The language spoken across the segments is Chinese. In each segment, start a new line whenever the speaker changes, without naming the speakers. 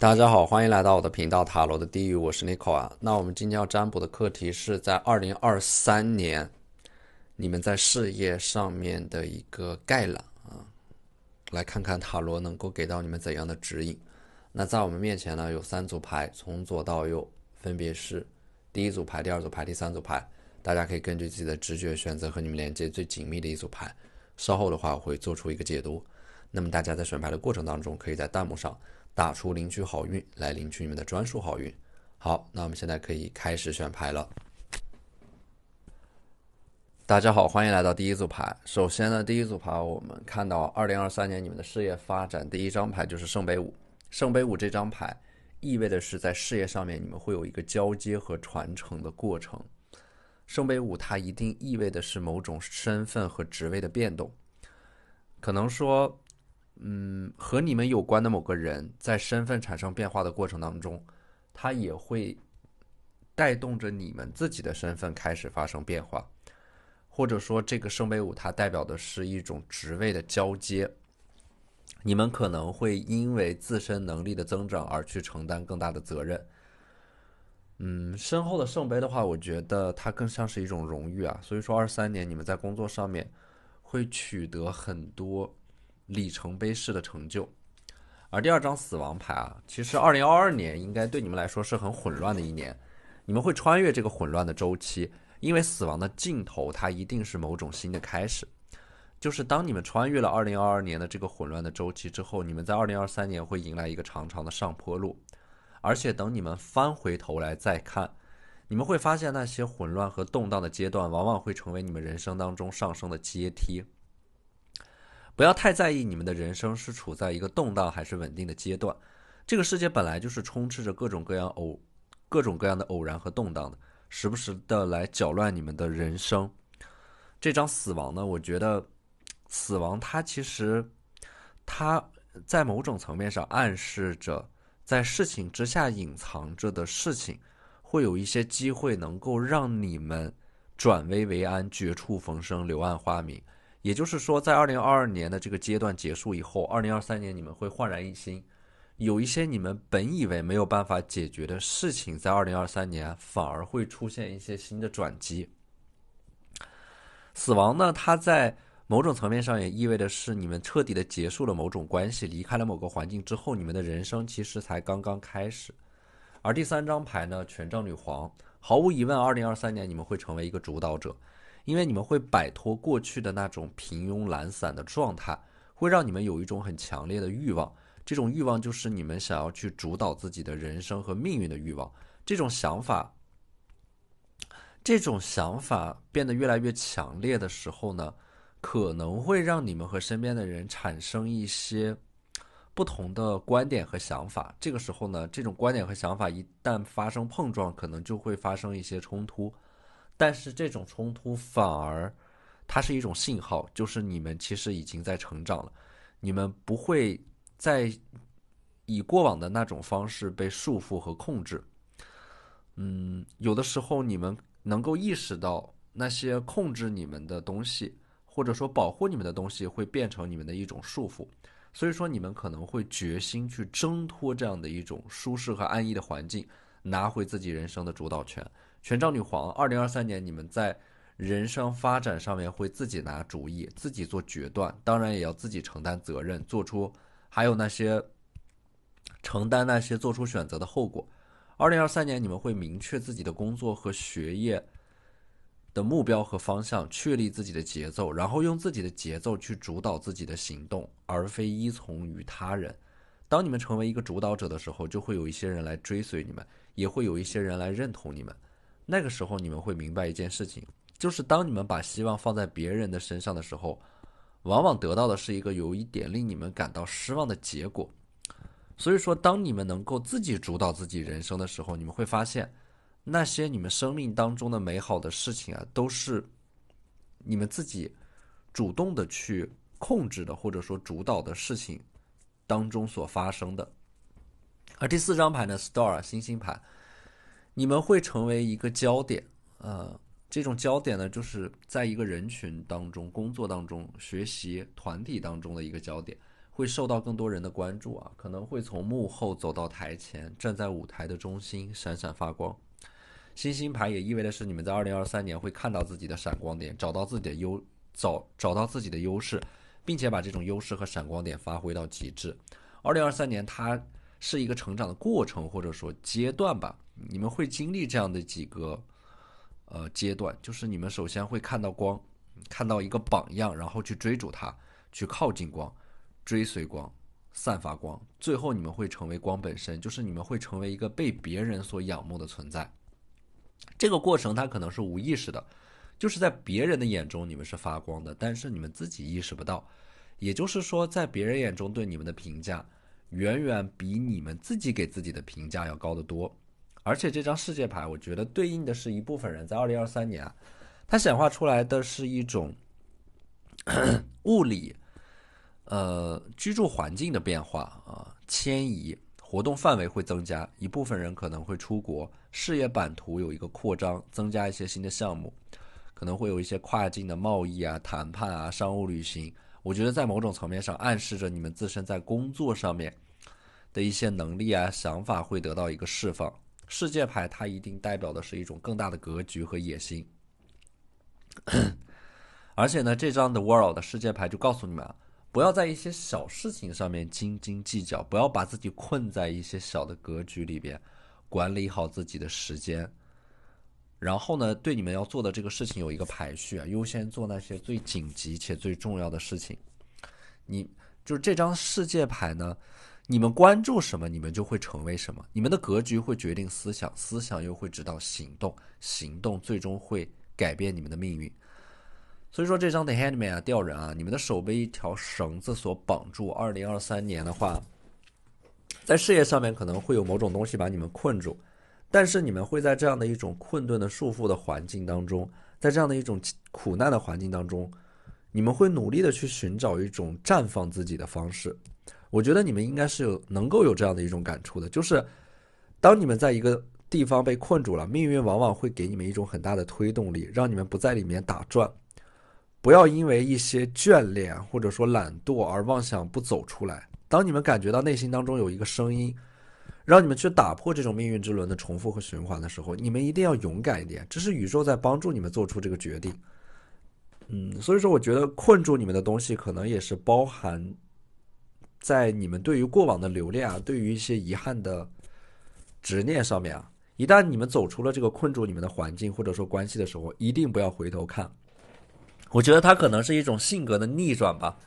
大家好，欢迎来到我的频道塔罗的地狱，我是 Nico 啊。那我们今天要占卜的课题是在2023年你们在事业上面的一个概览啊，来看看塔罗能够给到你们怎样的指引。那在我们面前呢有三组牌，从左到右分别是第一组牌、第二组牌、第三组牌，大家可以根据自己的直觉选择和你们连接最紧密的一组牌。稍后的话我会做出一个解读。那么大家在选牌的过程当中，可以在弹幕上打出领取好运来领取你们的专属好运。好，那我们现在可以开始选牌了。大家好，欢迎来到第一组牌。首先呢，第一组牌我们看到2023年你们的事业发展，第一张牌就是圣杯五。圣杯五这张牌意味的是在事业上面你们会有一个交接和传承的过程。圣杯五它一定意味的是某种身份和职位的变动，可能说和你们有关的某个人在身份产生变化的过程当中，他也会带动着你们自己的身份开始发生变化，或者说这个圣杯五它代表的是一种职位的交接，你们可能会因为自身能力的增长而去承担更大的责任。身后的圣杯的话，我觉得它更像是一种荣誉啊，所以说23年你们在工作上面会取得很多里程碑式的成就。而第二张死亡牌啊，其实2022年应该对你们来说是很混乱的一年，你们会穿越这个混乱的周期，因为死亡的尽头它一定是某种新的开始。就是当你们穿越了2022年的这个混乱的周期之后，你们在2023年会迎来一个长长的上坡路，而且等你们翻回头来再看，你们会发现那些混乱和动荡的阶段往往会成为你们人生当中上升的阶梯。不要太在意你们的人生是处在一个动荡还是稳定的阶段，这个世界本来就是充斥着各种各样的偶然和动荡的，时不时的来搅乱你们的人生。这张死亡呢，我觉得死亡它其实它在某种层面上暗示着在事情之下隐藏着的事情，会有一些机会能够让你们转危为安，绝处逢生，柳暗花明。也就是说，在2022年的这个阶段结束以后，2023年你们会焕然一新，有一些你们本以为没有办法解决的事情，在2023年反而会出现一些新的转机。死亡呢，它在某种层面上也意味的是你们彻底的结束了某种关系，离开了某个环境之后，你们的人生其实才刚刚开始。而第三张牌呢，权杖女皇，毫无疑问2023年你们会成为一个主导者，因为你们会摆脱过去的那种平庸懒散的状态，会让你们有一种很强烈的欲望，这种欲望就是你们想要去主导自己的人生和命运的欲望。这种想法变得越来越强烈的时候呢，可能会让你们和身边的人产生一些不同的观点和想法。这个时候呢，这种观点和想法一旦发生碰撞，可能就会发生一些冲突。但是这种冲突反而它是一种信号，就是你们其实已经在成长了，你们不会再以过往的那种方式被束缚和控制。有的时候你们能够意识到那些控制你们的东西，或者说保护你们的东西，会变成你们的一种束缚。所以说，你们可能会决心去挣脱这样的一种舒适和安逸的环境，拿回自己人生的主导权。权杖女皇，2023年你们在人生发展上面会自己拿主意，自己做决断，当然也要自己承担责任，还有那些承担那些做出选择的后果。2023年你们会明确自己的工作和学业的目标和方向，确立自己的节奏，然后用自己的节奏去主导自己的行动，而非依从于他人。当你们成为一个主导者的时候，就会有一些人来追随你们，也会有一些人来认同你们。那个时候你们会明白一件事情，就是当你们把希望放在别人的身上的时候，往往得到的是一个有一点令你们感到失望的结果。所以说，当你们能够自己主导自己人生的时候，你们会发现，那些你们生命当中的美好的事情啊，都是你们自己主动的去控制的，或者说主导的事情当中所发生的。而第四张牌呢 ，Star 星星牌，你们会成为一个焦点，这种焦点呢，就是在一个人群当中、工作当中、学习团体当中的一个焦点，会受到更多人的关注啊，可能会从幕后走到台前，站在舞台的中心闪闪发光。星星牌也意味的是你们在2023年会看到自己的闪光点，找到自己的优势，并且把这种优势和闪光点发挥到极致。2023年它是一个成长的过程或者说阶段吧，你们会经历这样的几个阶段，就是你们首先会看到光，看到一个榜样，然后去追逐它，去靠近光，追随光，散发光，最后你们会成为光本身，就是你们会成为一个被别人所仰慕的存在。这个过程它可能是无意识的，就是在别人的眼中你们是发光的，但是你们自己意识不到。也就是说，在别人眼中对你们的评价远远比你们自己给自己的评价要高得多。而且这张世界牌我觉得对应的是一部分人在2023年啊，它显化出来的是一种物理居住环境的变化啊，迁移，活动范围会增加，一部分人可能会出国，事业版图有一个扩张，增加一些新的项目，可能会有一些跨境的贸易啊、谈判啊、商务旅行。我觉得在某种层面上暗示着你们自身在工作上面的一些能力啊、想法会得到一个释放。世界牌它一定代表的是一种更大的格局和野心。而且呢，这张的 World 的世界牌就告诉你们啊，不要在一些小事情上面斤斤计较，不要把自己困在一些小的格局里边，管理好自己的时间。然后呢，对你们要做的这个事情有一个排序啊，优先做那些最紧急且最重要的事情。你就是这张世界牌呢，你们关注什么，你们就会成为什么。你们的格局会决定思想，思想又会指导行动，行动最终会改变你们的命运。所以说这张的 Handman 啊，吊人啊，你们的手被一条绳子所绑住。2023年的话，在事业上面可能会有某种东西把你们困住，但是你们会在这样的一种困顿的束缚的环境当中，在这样的一种苦难的环境当中，你们会努力的去寻找一种绽放自己的方式。我觉得你们应该是能够有这样的一种感触的，就是当你们在一个地方被困住了，命运往往会给你们一种很大的推动力，让你们不在里面打转。不要因为一些眷恋或者说懒惰而妄想不走出来。当你们感觉到内心当中有一个声音，让你们去打破这种命运之轮的重复和循环的时候，你们一定要勇敢一点，这是宇宙在帮助你们做出这个决定。所以说我觉得困住你们的东西可能也是包含在你们对于过往的留恋啊，对于一些遗憾的执念上面啊。一旦你们走出了这个困住你们的环境或者说关系的时候，一定不要回头看。我觉得它可能是一种性格的逆转吧。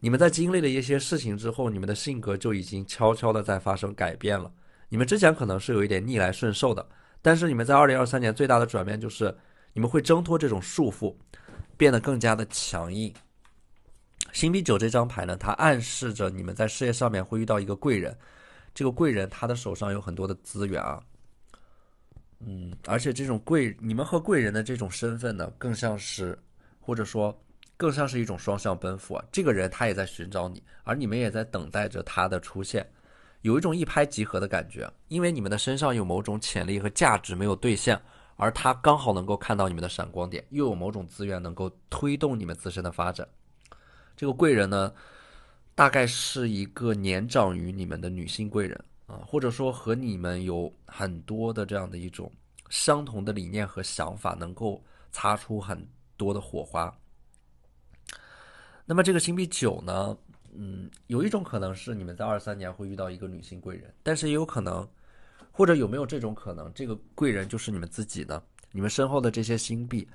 你们在经历了一些事情之后，你们的性格就已经悄悄的在发生改变了。你们之前可能是有一点逆来顺受的，但是你们在2023年最大的转变就是你们会挣脱这种束缚，变得更加的强硬。星币9这张牌呢，它暗示着你们在事业上面会遇到一个贵人，这个贵人他的手上有很多的资源啊。而且这种你们和贵人的这种身份呢，更像是，或者说更像是一种双向奔赴啊。这个人他也在寻找你，而你们也在等待着他的出现，有一种一拍即合的感觉。因为你们的身上有某种潜力和价值没有兑现，而他刚好能够看到你们的闪光点，又有某种资源能够推动你们自身的发展。这个贵人呢，大概是一个年长于你们的女性贵人。或者说和你们有很多的这样的一种相同的理念和想法，能够擦出很多的火花。那么这个星币9呢，有一种可能是你们在23年会遇到一个女性贵人，但是也有可能，或者有没有这种可能，这个贵人就是你们自己呢？你们身后的这些星币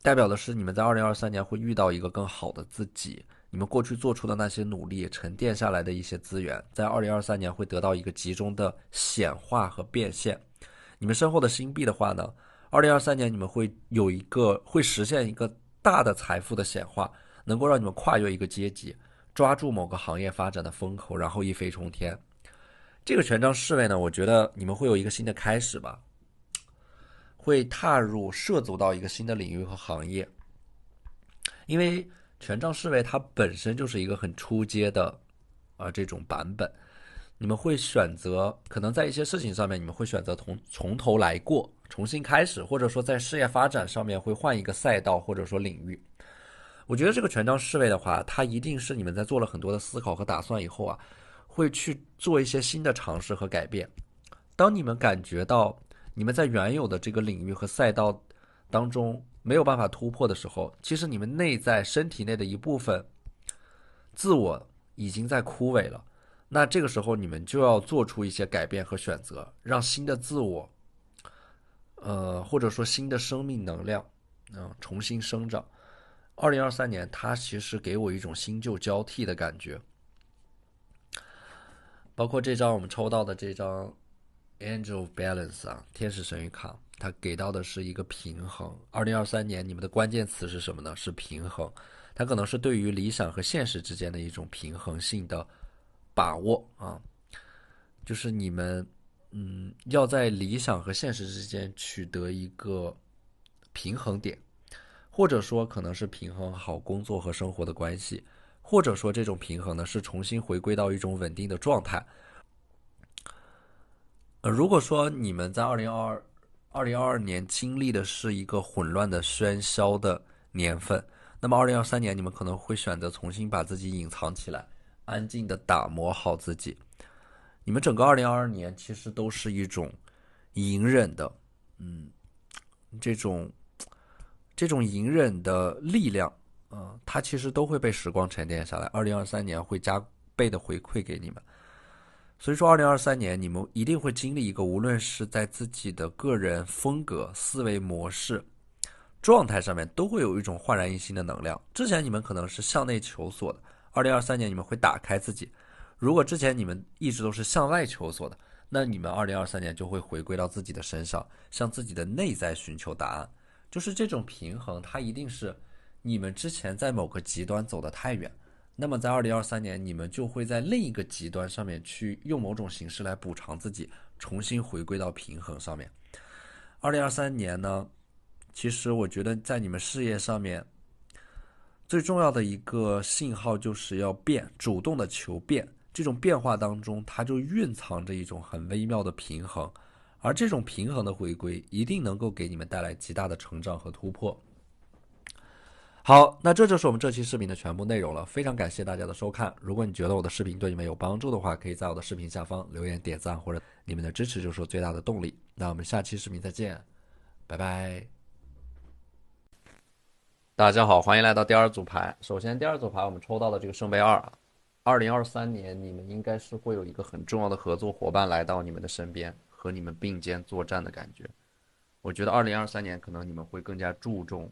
代表的是你们在2023年会遇到一个更好的自己，你们过去做出的那些努力沉淀下来的一些资源，在2023年会得到一个集中的显化和变现。你们身后的星币的话呢，2023年你们会实现一个大的财富的显化，能够让你们跨越一个阶级，抓住某个行业发展的风口，然后一飞冲天。这个权杖侍卫呢，我觉得你们会有一个新的开始吧，会涉足到一个新的领域和行业。因为权杖侍卫它本身就是一个很初阶的这种版本，你们会选择可能在一些事情上面你们会选择从头来过，重新开始，或者说在事业发展上面会换一个赛道或者说领域。我觉得这个权杖侍卫的话，它一定是你们在做了很多的思考和打算以后啊，会去做一些新的尝试和改变。当你们感觉到你们在原有的这个领域和赛道当中没有办法突破的时候，其实你们内在身体内的一部分自我已经在枯萎了。那这个时候你们就要做出一些改变和选择，让新的自我，或者说新的生命能量，重新生长。2023年，它其实给我一种新旧交替的感觉。包括这张我们抽到的这张 Angel of Balance 啊，天使神谕卡，它给到的是一个平衡。2023年你们的关键词是什么呢？是平衡。它可能是对于理想和现实之间的一种平衡性的把握啊，就是你们要在理想和现实之间取得一个平衡点，或者说可能是平衡好工作和生活的关系，或者说这种平衡呢是重新回归到一种稳定的状态。如果说你们在2022年经历的是一个混乱的喧嚣的年份，那么2023年你们可能会选择重新把自己隐藏起来，安静的打磨好自己。你们整个2022年其实都是一种隐忍的，这种隐忍的力量，它其实都会被时光沉淀下来。2023年会加倍的回馈给你们。所以说2023年你们一定会经历一个无论是在自己的个人风格、思维模式、状态上面都会有一种焕然一新的能量。之前你们可能是向内求索的，2023年你们会打开自己。如果之前你们一直都是向外求索的，那你们2023年就会回归到自己的身上，向自己的内在寻求答案。就是这种平衡，它一定是你们之前在某个极端走得太远，那么在2023年你们就会在另一个极端上面去用某种形式来补偿自己，重新回归到平衡上面。2023年呢，其实我觉得在你们事业上面最重要的一个信号就是要变，主动的求变。这种变化当中，它就蕴藏着一种很微妙的平衡，而这种平衡的回归一定能够给你们带来极大的成长和突破。好，那这就是我们这期视频的全部内容了，非常感谢大家的收看。如果你觉得我的视频对你们有帮助的话，可以在我的视频下方留言点赞，或者你们的支持就是我最大的动力。那我们下期视频再见，拜拜。大家好，欢迎来到第二组牌。首先，第二组牌我们抽到的这个圣杯二，2023年你们应该是会有一个很重要的合作伙伴来到你们的身边，和你们并肩作战的感觉。我觉得2023年可能你们会更加注重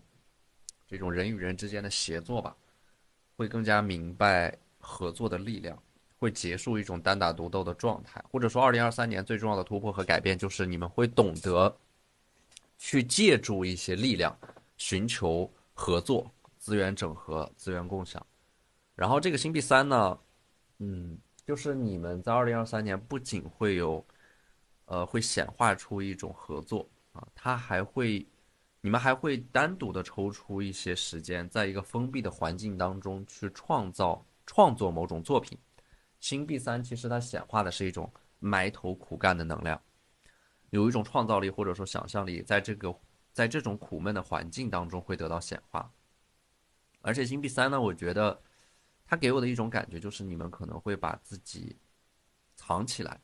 这种人与人之间的协作吧，会更加明白合作的力量，会结束一种单打独斗的状态。或者说2023年最重要的突破和改变就是你们会懂得去借助一些力量，寻求合作、资源整合、资源共享。然后这个星币三呢，就是你们在2023年不仅会有，会显化出一种合作啊，你们还会单独的抽出一些时间，在一个封闭的环境当中去创作某种作品。星币三其实它显化的是一种埋头苦干的能量，有一种创造力或者说想象力，在这种苦闷的环境当中会得到显化。而且星币三呢，我觉得它给我的一种感觉就是你们可能会把自己藏起来，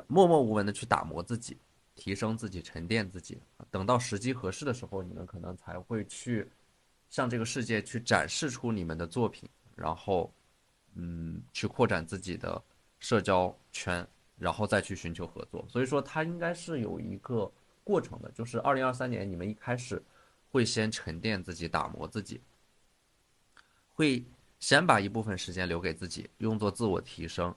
默默无闻的去打磨自己，提升自己，沉淀自己。等到时机合适的时候，你们可能才会去向这个世界去展示出你们的作品，然后去扩展自己的社交圈，然后再去寻求合作。所以说，它应该是有一个过程的，就是2023年你们一开始会先沉淀自己，打磨自己，会先把一部分时间留给自己，用作自我提升。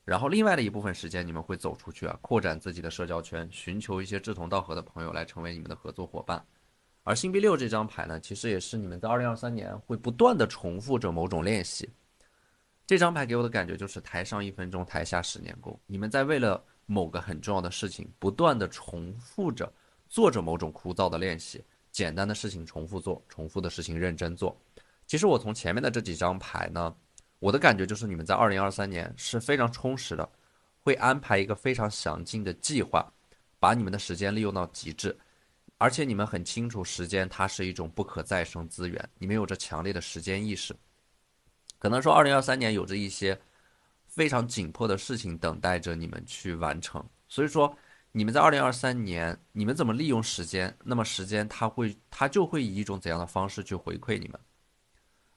然后另外的一部分时间，你们会走出去啊，扩展自己的社交圈，寻求一些志同道合的朋友来成为你们的合作伙伴。而星币六这张牌呢，其实也是你们在2023年会不断的重复着某种练习。这张牌给我的感觉就是台上1分钟，台下10年功。你们在为了某个很重要的事情，不断的重复着做着某种枯燥的练习，简单的事情重复做，重复的事情认真做。其实我从前面的这几张牌呢，我的感觉就是你们在2023年是非常充实的，会安排一个非常详尽的计划，把你们的时间利用到极致。而且你们很清楚，时间它是一种不可再生资源，你们有着强烈的时间意识。可能说2023年有着一些非常紧迫的事情等待着你们去完成，所以说你们在2023年，你们怎么利用时间，那么时间它就会以一种怎样的方式去回馈你们。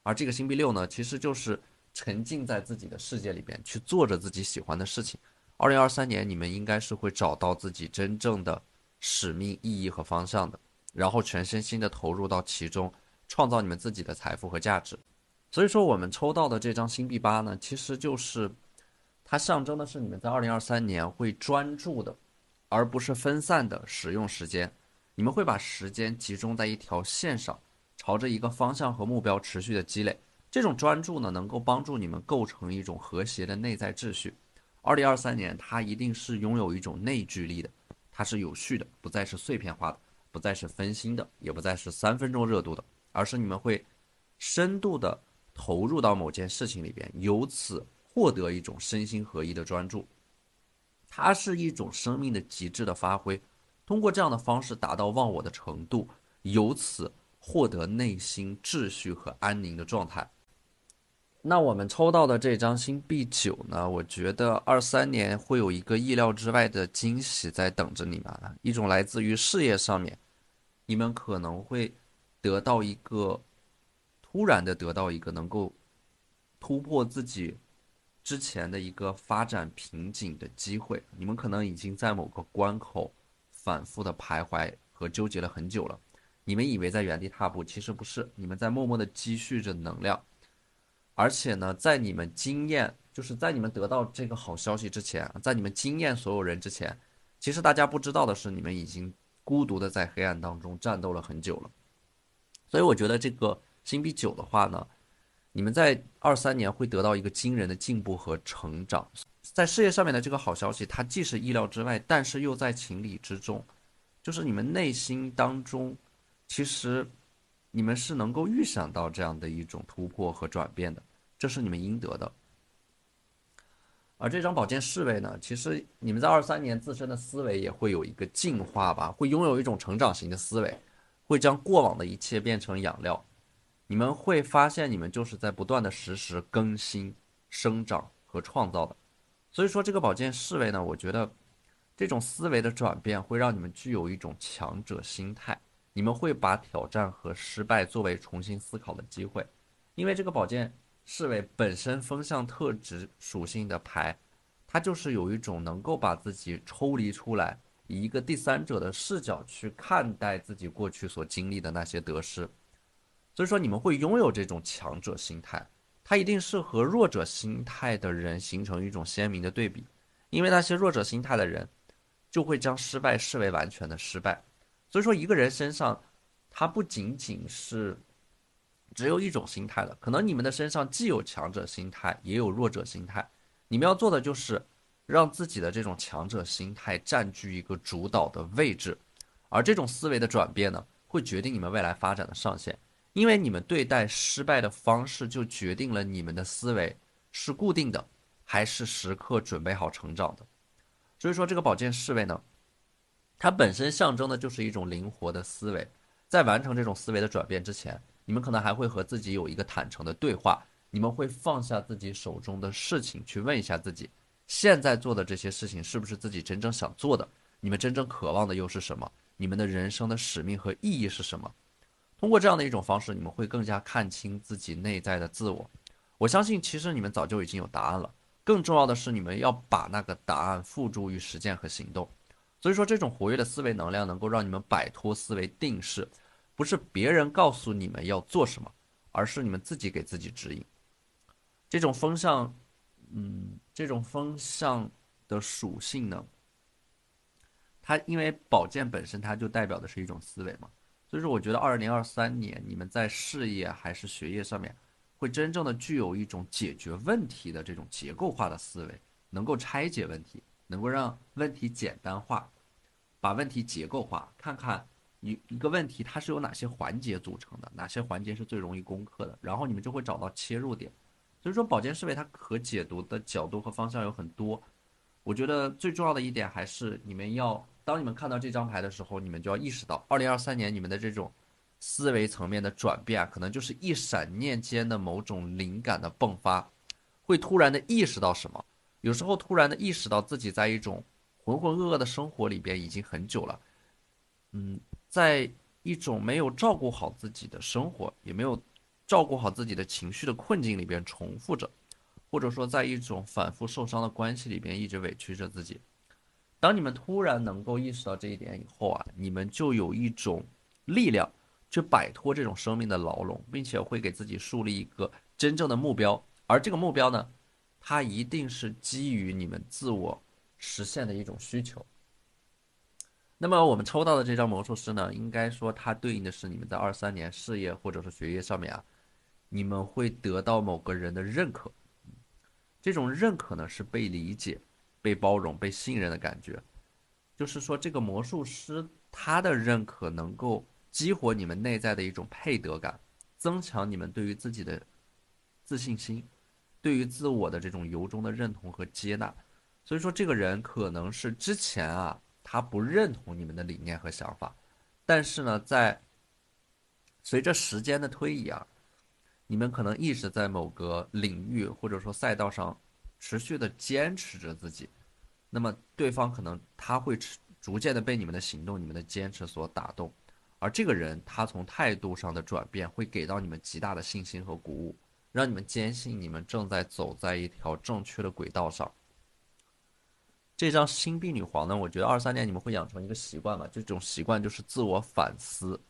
而这个星币六呢，其实就是沉浸在自己的世界里边，去做着自己喜欢的事情。2023年你们应该是会找到自己真正的使命、意义和方向的，然后全身心的投入到其中，创造你们自己的财富和价值。所以说，我们抽到的这张星币八呢，其实就是它象征的是你们在2023年会专注的，而不是分散的使用时间。你们会把时间集中在一条线上，朝着一个方向和目标持续的积累。这种专注呢，能够帮助你们构成一种和谐的内在秩序。2023年，它一定是拥有一种内聚力的，它是有序的，不再是碎片化的，不再是分心的，也不再是3分钟热度的，而是你们会深度的投入到某件事情里边，由此获得一种身心合一的专注。它是一种生命的极致的发挥，通过这样的方式达到忘我的程度，由此获得内心秩序和安宁的状态。那我们抽到的这张星币九呢，我觉得23年会有一个意料之外的惊喜在等着你们啊，一种来自于事业上面，你们可能会得到一个突然的得到一个能够突破自己之前的一个发展瓶颈的机会。你们可能已经在某个关口反复的徘徊和纠结了很久了。你们以为在原地踏步，其实不是，你们在默默的积蓄着能量。而且呢，在你们经验，就是在你们得到这个好消息之前，在你们惊艳所有人之前，其实大家不知道的是，你们已经孤独的在黑暗当中战斗了很久了。所以我觉得这个星币九的话呢，你们在23年会得到一个惊人的进步和成长。在事业上面的这个好消息，它既是意料之外，但是又在情理之中。就是你们内心当中，其实你们是能够预想到这样的一种突破和转变的，这是你们应得的。而这张宝剑侍卫呢，其实你们在23年自身的思维也会有一个进化吧，会拥有一种成长型的思维，会将过往的一切变成养料。你们会发现，你们就是在不断的实时更新、生长和创造的。所以说，这个宝剑侍卫呢，我觉得这种思维的转变会让你们具有一种强者心态。你们会把挑战和失败作为重新思考的机会，因为这个宝剑侍卫本身风向特质属性的牌，它就是有一种能够把自己抽离出来，以一个第三者的视角去看待自己过去所经历的那些得失。所以说你们会拥有这种强者心态，它一定是和弱者心态的人形成一种鲜明的对比，因为那些弱者心态的人就会将失败视为完全的失败。所以说一个人身上，他不仅仅是只有一种心态的，可能你们的身上既有强者心态，也有弱者心态。你们要做的就是让自己的这种强者心态占据一个主导的位置，而这种思维的转变呢，会决定你们未来发展的上限。因为你们对待失败的方式，就决定了你们的思维是固定的，还是时刻准备好成长的。所以说，这个宝剑侍卫呢，它本身象征的就是一种灵活的思维。在完成这种思维的转变之前，你们可能还会和自己有一个坦诚的对话。你们会放下自己手中的事情，去问一下自己，现在做的这些事情是不是自己真正想做的？你们真正渴望的又是什么？你们的人生的使命和意义是什么？通过这样的一种方式，你们会更加看清自己内在的自我。我相信，其实你们早就已经有答案了。更重要的是，你们要把那个答案付诸于实践和行动。所以说，这种活跃的思维能量能够让你们摆脱思维定式，不是别人告诉你们要做什么，而是你们自己给自己指引。这种风向，这种风向的属性呢，它因为宝剑本身它就代表的是一种思维嘛，所以说我觉得2023年你们在事业还是学业上面，会真正的具有一种解决问题的这种结构化的思维，能够拆解问题，能够让问题简单化，把问题结构化，看看一个问题它是由哪些环节组成的，哪些环节是最容易攻克的，然后你们就会找到切入点。所以说宝剑侍卫它可解读的角度和方向有很多，我觉得最重要的一点还是你们要当你们看到这张牌的时候，你们就要意识到2023年你们的这种思维层面的转变啊，可能就是一闪念间的某种灵感的迸发，会突然的意识到什么，有时候突然的意识到自己在一种浑浑噩噩的生活里边已经很久了，在一种没有照顾好自己的生活，也没有照顾好自己的情绪的困境里边重复着，或者说在一种反复受伤的关系里边一直委屈着自己。当你们突然能够意识到这一点以后啊，你们就有一种力量去摆脱这种生命的牢笼，并且会给自己树立一个真正的目标。而这个目标呢，它一定是基于你们自我实现的一种需求。那么我们抽到的这张魔术师呢，应该说它对应的是你们在23年事业或者是学业上面啊，你们会得到某个人的认可。这种认可呢，是被理解、被包容、被信任的感觉。就是说，这个魔术师他的认可能够激活你们内在的一种配得感，增强你们对于自己的自信心，对于自我的这种由衷的认同和接纳。所以说，这个人可能是之前啊，他不认同你们的理念和想法，但是呢，在随着时间的推移啊，你们可能一直在某个领域或者说赛道上持续的坚持着自己，那么对方可能他会逐渐的被你们的行动、你们的坚持所打动，而这个人他从态度上的转变会给到你们极大的信心和鼓舞，让你们坚信你们正在走在一条正确的轨道上。这张星币女皇呢，我觉得23年你们会养成一个习惯嘛，这种习惯就是自我反思，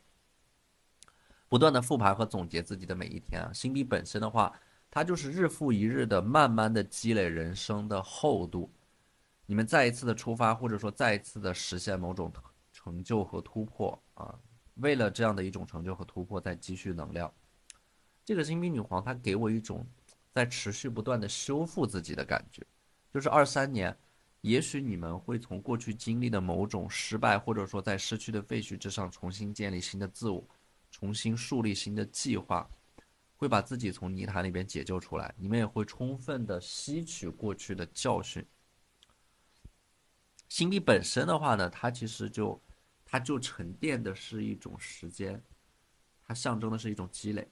不断的复盘和总结自己的每一天啊。星币本身的话，它就是日复一日的慢慢的积累人生的厚度，你们再一次的出发，或者说再一次的实现某种成就和突破啊。为了这样的一种成就和突破，在积蓄能量。这个星币女皇她给我一种在持续不断的修复自己的感觉，就是23年，也许你们会从过去经历的某种失败，或者说在失去的废墟之上重新建立新的自我，重新树立新的计划，会把自己从泥潭里边解救出来。你们也会充分的吸取过去的教训。星币本身的话呢，它就沉淀的是一种时间，它象征的是一种积累。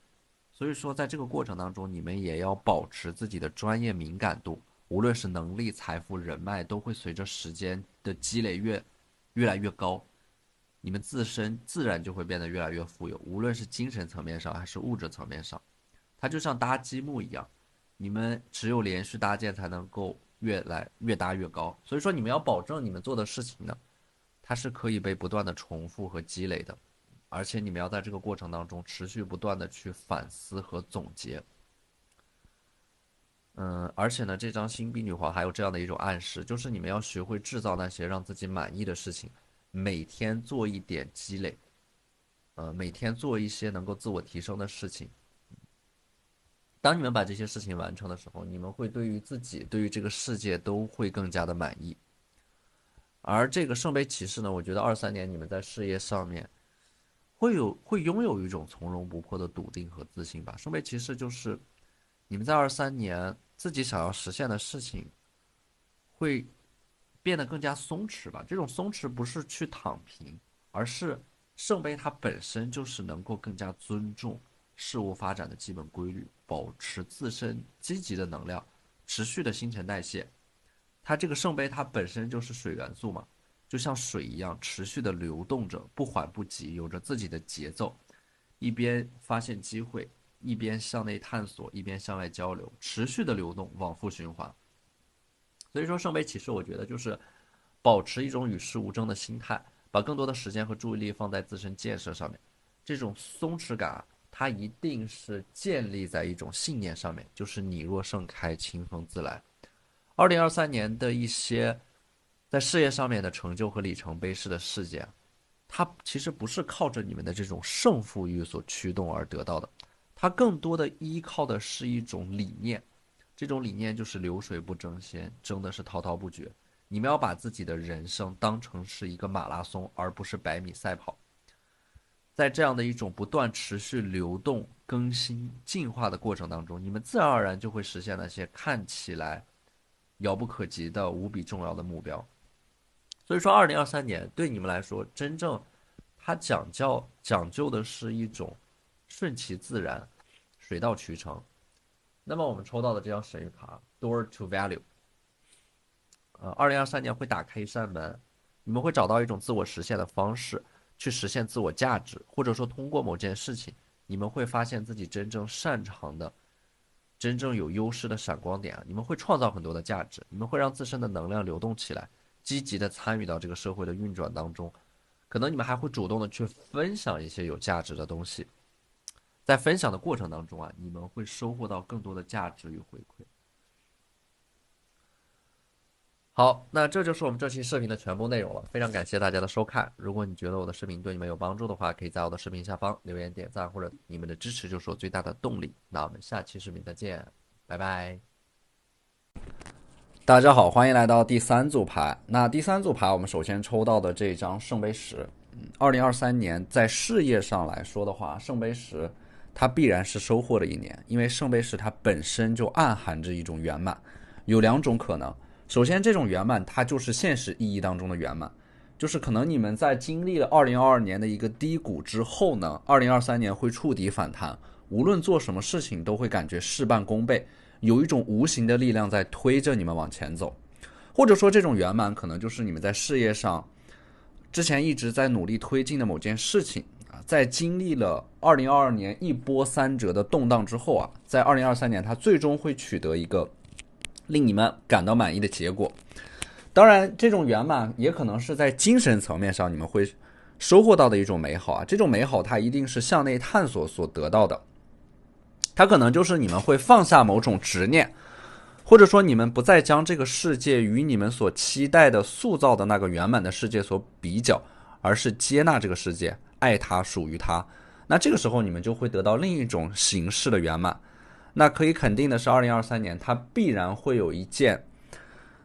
所以说，在这个过程当中，你们也要保持自己的专业敏感度，无论是能力、财富、人脉，都会随着时间的积累越来越高，你们自身自然就会变得越来越富有，无论是精神层面上还是物质层面上。它就像搭积木一样，你们只有连续搭建才能够越来越搭越高。所以说，你们要保证你们做的事情呢，它是可以被不断的重复和积累的，而且你们要在这个过程当中持续不断的去反思和总结。而且呢，这张星币女皇还有这样的一种暗示，就是你们要学会制造那些让自己满意的事情，每天做一点积累，每天做一些能够自我提升的事情。当你们把这些事情完成的时候，你们会对于自己、对于这个世界都会更加的满意。而这个圣杯骑士呢，我觉得23年你们在事业上面会拥有一种从容不迫的笃定和自信吧。圣杯骑士就是你们在23年自己想要实现的事情会变得更加松弛吧。这种松弛不是去躺平，而是圣杯它本身就是能够更加尊重事物发展的基本规律，保持自身积极的能量，持续的新陈代谢。它这个圣杯它本身就是水元素嘛，就像水一样持续的流动着，不缓不急，有着自己的节奏，一边发现机会，一边向内探索，一边向外交流，持续的流动，往复循环。所以说，圣杯骑士我觉得就是保持一种与世无争的心态，把更多的时间和注意力放在自身建设上面。这种松弛感啊，它一定是建立在一种信念上面，就是你若盛开，清风自来。2023年的一些在事业上面的成就和里程碑式的事件，它其实不是靠着你们的这种胜负欲所驱动而得到的，它更多的依靠的是一种理念，这种理念就是流水不争先，争的是滔滔不绝。你们要把自己的人生当成是一个马拉松，而不是100米赛跑。在这样的一种不断持续流动、更新、进化的过程当中，你们自然而然就会实现那些看起来遥不可及的无比重要的目标。所以说2023年对你们来说，真正它讲究的是一种顺其自然、水到渠成。那么我们抽到的这张神谕卡 Door to Value，2023年会打开一扇门，你们会找到一种自我实现的方式，去实现自我价值，或者说通过某件事情，你们会发现自己真正擅长的、真正有优势的闪光点，你们会创造很多的价值，你们会让自身的能量流动起来，积极的参与到这个社会的运转当中，可能你们还会主动的去分享一些有价值的东西，在分享的过程当中你们会收获到更多的价值与回馈。好，那这就是我们这期视频的全部内容了，非常感谢大家的收看。如果你觉得我的视频对你们有帮助的话，可以在我的视频下方留言点赞，或者你们的支持就是我最大的动力。那我们下期视频再见，拜拜。大家好，欢迎来到第三组牌。那第三组牌，我们首先抽到的这张圣杯十。2023年在事业上来说的话，圣杯十它必然是收获的一年，因为圣杯十它本身就暗含着一种圆满，有两种可能。首先，这种圆满它就是现实意义当中的圆满，就是可能你们在经历了2022年的一个低谷之后呢，2023年会触底反弹，无论做什么事情都会感觉事半功倍，有一种无形的力量在推着你们往前走。或者说这种圆满可能就是你们在事业上之前一直在努力推进的某件事情在经历了2022年一波三折的动荡之后在2023年它最终会取得一个令你们感到满意的结果。当然这种圆满也可能是在精神层面上你们会收获到的一种美好这种美好它一定是向内探索所得到的，它可能就是你们会放下某种执念，或者说你们不再将这个世界与你们所期待的塑造的那个圆满的世界所比较，而是接纳这个世界，爱它，属于它。那这个时候你们就会得到另一种形式的圆满。那可以肯定的是2023年它必然会有一件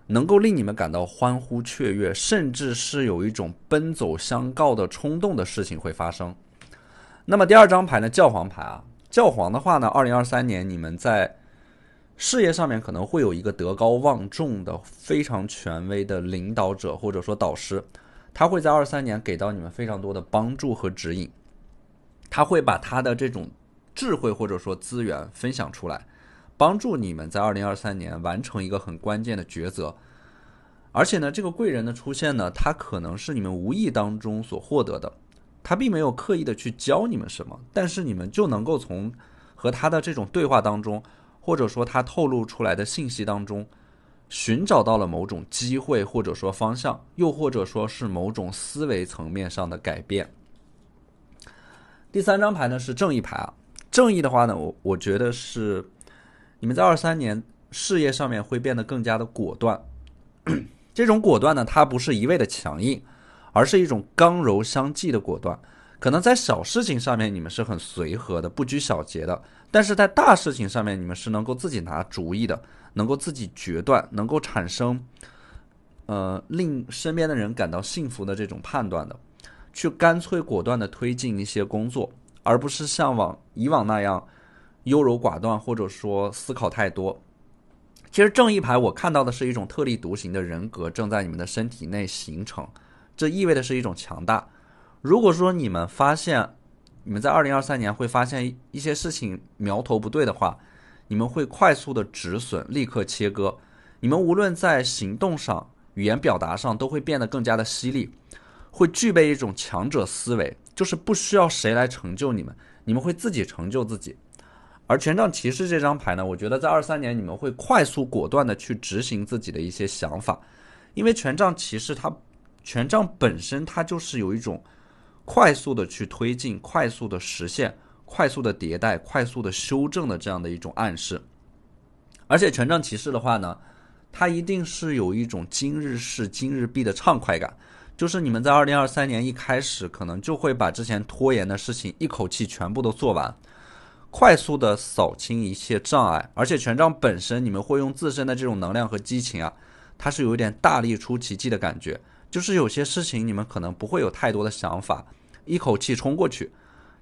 能够令你们感到欢呼雀跃，甚至是有一种奔走相告的冲动的事情会发生。那么第二张牌呢，教皇牌教皇的话呢，2023年你们在事业上面可能会有一个德高望重的非常权威的领导者或者说导师，他会在23年给到你们非常多的帮助和指引，他会把他的这种智慧或者说资源分享出来，帮助你们在2023年完成一个很关键的抉择。而且呢，这个贵人的出现呢，他可能是你们无意当中所获得的，他并没有刻意的去教你们什么，但是你们就能够从和他的这种对话当中，或者说他透露出来的信息当中，寻找到了某种机会或者说方向，又或者说是某种思维层面上的改变。第三张牌呢是正义牌正义的话呢，我觉得是你们在23年事业上面会变得更加的果断。这种果断呢，它不是一味的强硬，而是一种刚柔相济的果断。可能在小事情上面你们是很随和的，不拘小节的，但是在大事情上面你们是能够自己拿主意的，能够自己决断，能够产生令身边的人感到幸福的这种判断的，去干脆果断的推进一些工作，而不是像以往那样优柔寡断或者说思考太多。其实正义牌我看到的是一种特立独行的人格正在你们的身体内形成，这意味的是一种强大。如果说你们在2023年会发现一些事情苗头不对的话，你们会快速的止损，立刻切割。你们无论在行动上、语言表达上都会变得更加的犀利，会具备一种强者思维，就是不需要谁来成就你们，你们会自己成就自己。而权杖骑士这张牌呢，我觉得在23年你们会快速果断的去执行自己的一些想法，因为权杖骑士权杖本身它就是有一种快速的去推进、快速的实现、快速的迭代、快速的修正的这样的一种暗示。而且权杖骑士的话呢，它一定是有一种今日事今日毕的畅快感，就是你们在2023年一开始可能就会把之前拖延的事情一口气全部都做完，快速的扫清一切障碍。而且权杖本身你们会用自身的这种能量和激情它是有一点大力出奇迹的感觉，就是有些事情你们可能不会有太多的想法，一口气冲过去，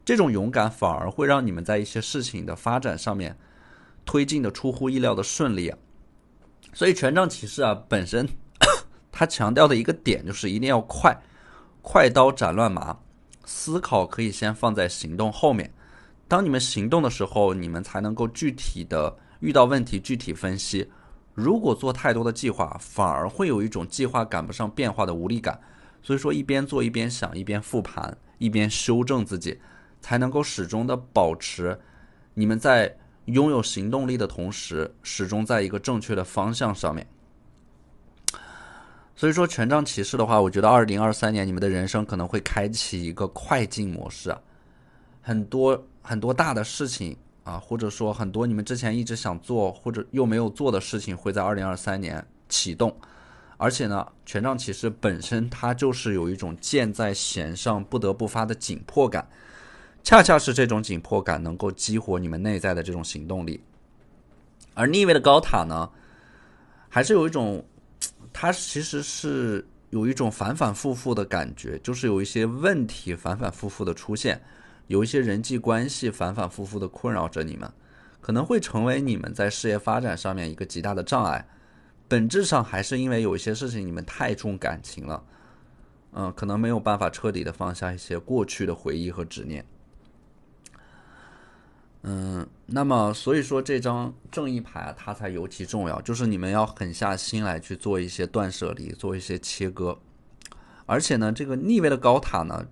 这种勇敢反而会让你们在一些事情的发展上面推进的出乎意料的顺利所以权杖骑士本身它强调的一个点就是一定要快，快刀斩乱麻，思考可以先放在行动后面。当你们行动的时候，你们才能够具体的遇到问题具体分析。如果做太多的计划，反而会有一种计划赶不上变化的无力感。所以说，一边做一边想，一边复盘，一边修正自己，才能够始终的保持你们在拥有行动力的同时，始终在一个正确的方向上面。所以说，权杖骑士的话，我觉得2023年你们的人生可能会开启一个快进模式啊，很多大的事情啊，或者说很多你们之前一直想做或者又没有做的事情，会在2023年启动。而且呢，权杖骑士本身它就是有一种箭在弦上不得不发的紧迫感，恰恰是这种紧迫感能够激活你们内在的这种行动力。而逆位的高塔呢，还是有一种，它其实是有一种反反复复的感觉，就是有一些问题反反复复的出现，有一些人际关系反反复复的困扰着你们，可能会成为你们在事业发展上面一个极大的障碍。本质上还是因为有一些事情你们太重感情了，可能没有办法彻底的放下一些过去的回忆和执念。那么所以说这张正义牌啊，它才尤其重要，就是你们要狠下心来去做一些断舍离，做一些切割。而且呢，这个逆位的高塔呢，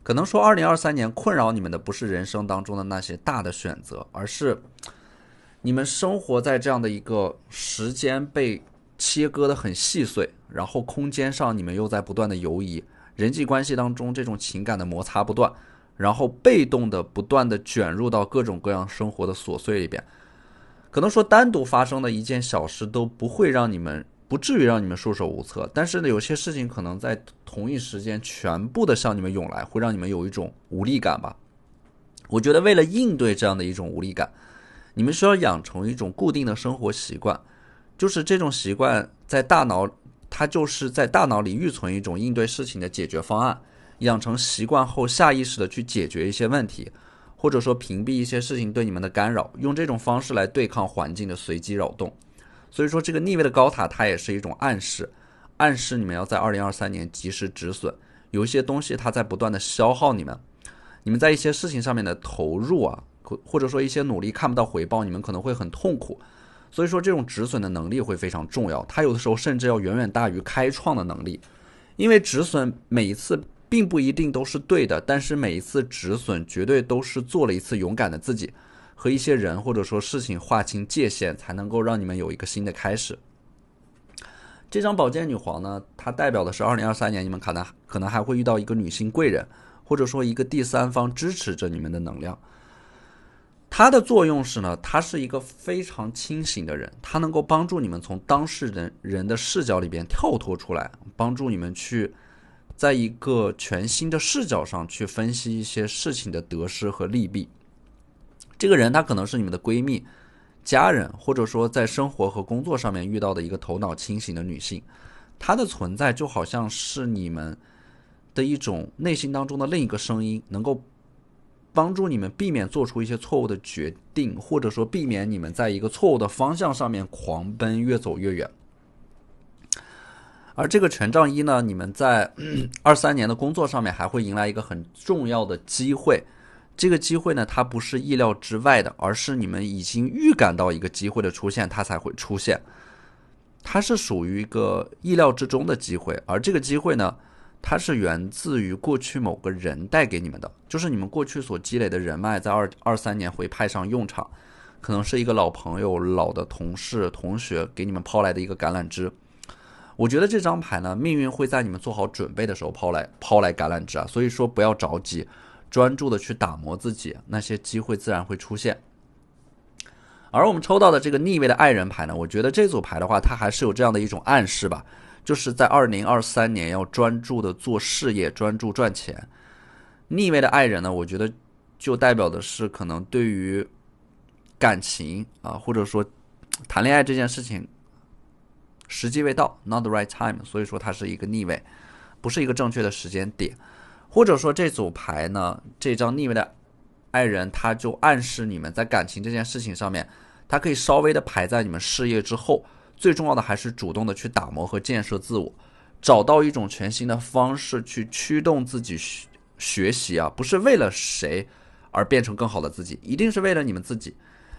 可能说2023年困扰你们的不是人生当中的那些大的选择，而是你们生活在这样的一个时间被切割的很细碎，然后空间上你们又在不断的游移，人际关系当中这种情感的摩擦不断，然后被动的不断的卷入到各种各样生活的琐碎里边。可能说单独发生的一件小事都不至于让你们束手无策，但是呢，有些事情可能在同一时间全部的向你们涌来，会让你们有一种无力感吧。我觉得为了应对这样的一种无力感，你们需要养成一种固定的生活习惯，就是这种习惯它就是在大脑里预存一种应对事情的解决方案，养成习惯后下意识的去解决一些问题，或者说屏蔽一些事情对你们的干扰，用这种方式来对抗环境的随机扰动。所以说这个逆位的高塔它也是一种暗示你们要在2023年及时止损，有一些东西它在不断的消耗你们在一些事情上面的投入啊，或者说一些努力看不到回报，你们可能会很痛苦。所以说这种止损的能力会非常重要，它有的时候甚至要远远大于开创的能力。因为止损每一次并不一定都是对的，但是每一次止损绝对都是做了一次勇敢的自己，和一些人或者说事情划清界限，才能够让你们有一个新的开始。这张宝剑女皇呢，它代表的是2023年你们可能还会遇到一个女性贵人，或者说一个第三方支持着你们的能量。它的作用是呢，它是一个非常清醒的人，它能够帮助你们从当事人的视角里边跳脱出来，帮助你们去在一个全新的视角上去分析一些事情的得失和利弊。这个人她可能是你们的闺蜜、家人，或者说在生活和工作上面遇到的一个头脑清醒的女性，她的存在就好像是你们的一种内心当中的另一个声音，能够帮助你们避免做出一些错误的决定，或者说避免你们在一个错误的方向上面狂奔，越走越远。而这个权杖一呢，你们在23年的工作上面还会迎来一个很重要的机会。这个机会呢，它不是意料之外的，而是你们已经预感到一个机会的出现，它才会出现。它是属于一个意料之中的机会，而这个机会呢，它是源自于过去某个人带给你们的，就是你们过去所积累的人脉，在23年会派上用场，可能是一个老朋友、老的同事、同学给你们抛来的一个橄榄枝。我觉得这张牌呢，命运会在你们做好准备的时候抛来橄榄枝啊，所以说不要着急，专注的去打磨自己，那些机会自然会出现。而我们抽到的这个逆位的爱人牌呢，我觉得这组牌的话，它还是有这样的一种暗示吧，就是在2023年要专注的做事业，专注赚钱。逆位的爱人呢，我觉得就代表的是可能对于感情啊，或者说谈恋爱这件事情时机未到 not the right time， 所以说它是一个逆位，不是一个正确的时间点。或者说这组牌呢，这张逆位的爱人，它就暗示你们在感情这件事情上面，它可以稍微的排在你们事业之后，最重要的还是主动的去打磨和建设自我。找到一种全新的方式去驱动自己学习啊，不是为了谁而变成更好的自己，一定是为了你们自己，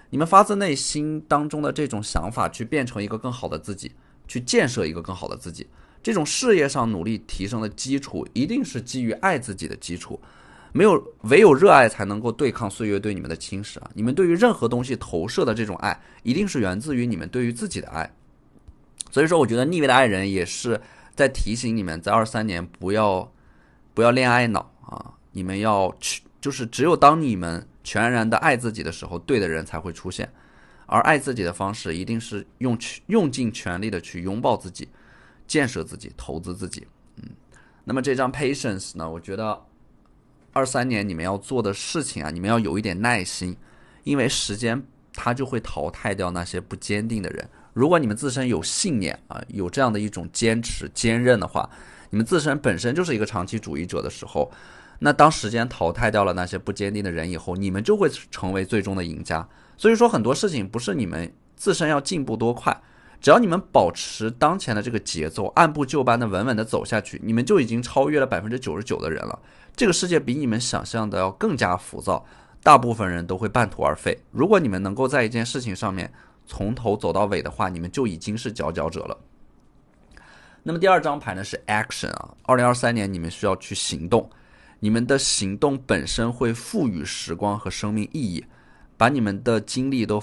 你们发自内心当中的这种想法去变成一个更好的自己，去建设一个更好的自己。这种事业上努力提升的基础，一定是基于爱自己的基础。唯有热爱才能够对抗岁月对你们的侵蚀啊！你们对于任何东西投射的这种爱，一定是源自于你们对于自己的爱。所以说，我觉得逆位的爱人也是在提醒你们，在23年不要恋爱脑啊！你们要去，就是只有当你们全然的爱自己的时候，对的人才会出现。而爱自己的方式，一定是用尽全力的去拥抱自己，建设自己，投资自己。那么这张 Patience 呢，我觉得23年你们要做的事情啊，你们要有一点耐心，因为时间它就会淘汰掉那些不坚定的人。如果你们自身有信念啊，有这样的一种坚持坚韧的话，你们自身本身就是一个长期主义者的时候，那当时间淘汰掉了那些不坚定的人以后，你们就会成为最终的赢家。所以说很多事情不是你们自身要进步多快，只要你们保持当前的这个节奏，按部就班的稳稳的走下去，你们就已经超越了99%的人了。这个世界比你们想象的要更加浮躁，大部分人都会半途而废。如果你们能够在一件事情上面从头走到尾的话，你们就已经是佼佼者了。那么第二张牌呢是 Action 啊，2023年你们需要去行动，你们的行动本身会赋予时光和生命意义，不要把你们的精力都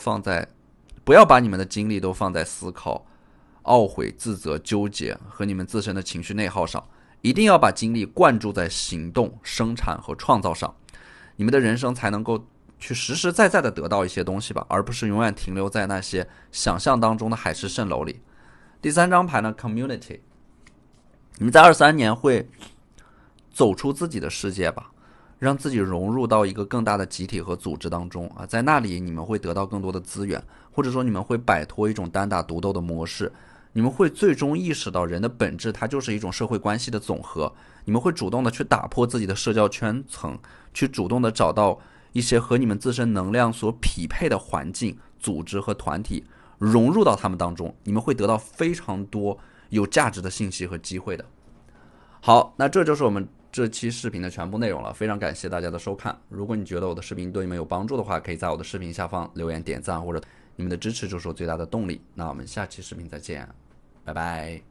放在思考、懊悔、自责、纠结和你们自身的情绪内耗上，一定要把精力灌注在行动、生产和创造上，你们的人生才能够去实实在在的得到一些东西吧，而不是永远停留在那些想象当中的海市蜃楼里。第三张牌呢 Community， 你们在23年会走出自己的世界吧，让自己融入到一个更大的集体和组织当中啊，在那里你们会得到更多的资源，或者说你们会摆脱一种单打独斗的模式，你们会最终意识到人的本质它就是一种社会关系的总和，你们会主动的去打破自己的社交圈层，去主动的找到一些和你们自身能量所匹配的环境、组织和团体，融入到他们当中，你们会得到非常多有价值的信息和机会的。好，那这就是我们这期视频的全部内容了，非常感谢大家的收看。如果你觉得我的视频对你们有帮助的话，可以在我的视频下方留言点赞，或者你们的支持就是我最大的动力。那我们下期视频再见，拜拜。